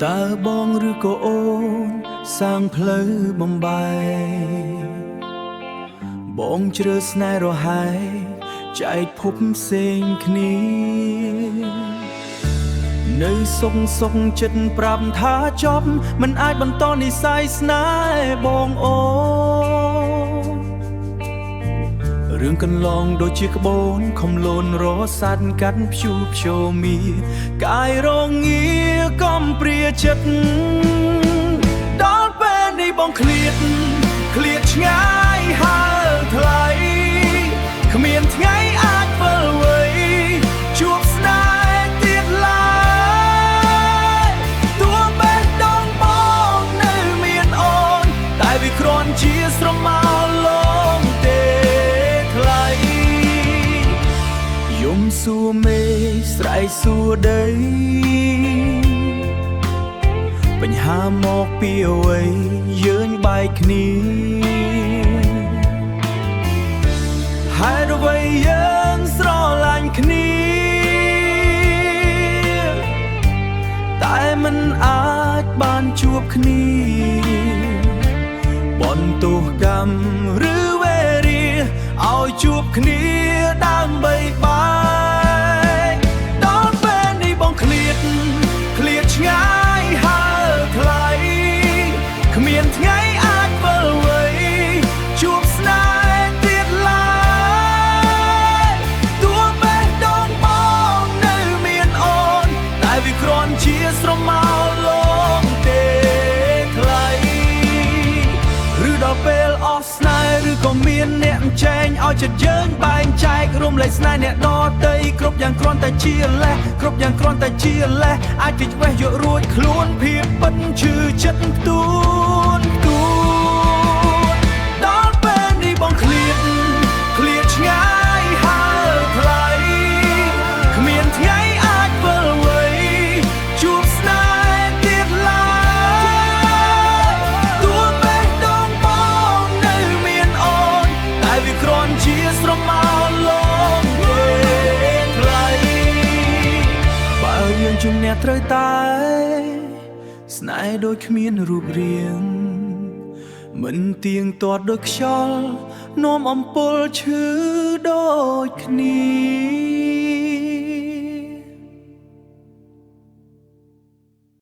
តើបងឬក៏អូនសាងផ្លូវបំបែកបងជ្រើស្នេហ៍រហែកចែកភពផ្សេងគ្នានៅសុកចិត្តប្រាប់ថាចប់មិនអាចបន្តនិស្ស័យស្នេហ៍បងអូនរឿងកន្លងដូចជាក្បូនខំលូនរសាត់កាត់ព្យូព្យូមីកាយរងាកំព្រាចិត្តដល់ពេលនេះបងឃ្លាតឆ្ងាយហើថ្លៃគ្មានថ្ងៃអាចវិលវ័យជួបស្នេហ៍ទៀតឡើយទោះបេះដូងបងនៅមានអូនតែវាគ្រាន់ជាស្រមោលលងទេថ្លៃយំសួរមេស្រែកសួរដីបញ្ហាមកពីអ្វីយើងបែកគ្នាហេតុអ្វីយើងស្រឡាញ់គ្នាតែមិនអាចបានជួបគ្នាបន្ទោសកម្មឬវេរាឲ្យជួបគ្នាដើម្បីបែកដល់ពេលនេះបងឃ្លាតឆ្ងាយហើថ្លៃគ្មានថ្ងៃអាចវិលវ័យជួបស្នេហ៍ទៀតឡើយទោះបេះដូងបងនៅមានអូនតែវាគ្រាន់ជាស្រមោលលងទេថ្លៃឬដល់ពេលអស់ស្នេហ៍ឬក៏មានអ្នកចែងឲ្យចិត្តយើងបែងចែករំលែកស្នេហ៍អ្នកដទៃគ្រប់យ៉ាងគ្រាន់តែជាលេសគ្រប់យ៉ាងគ្រាន់តែជាលេសអាចគេឆ្វេះយករួចខ្លួនភាពពិតឈឺចិត្តផ្ទួនដល់ពេលនេះបងឃ្លាតឆ្ងាយហើថ្លៃគ្មានថ្ងៃអាចវិលវ័យជួបស្នេហ៍ទៀតឡើយទោះបេះដូងបងនៅមានអូនតែវាគ្រាន់ជាស្រមោលលងទេថ្លៃបើយើងជំនះត្រូវតែស្នេហ៍ដូចគ្មានរូបរាងមិនទៀងទាត់ដូចខ្យល់នាំអំពុលឈឺដូចគ្នា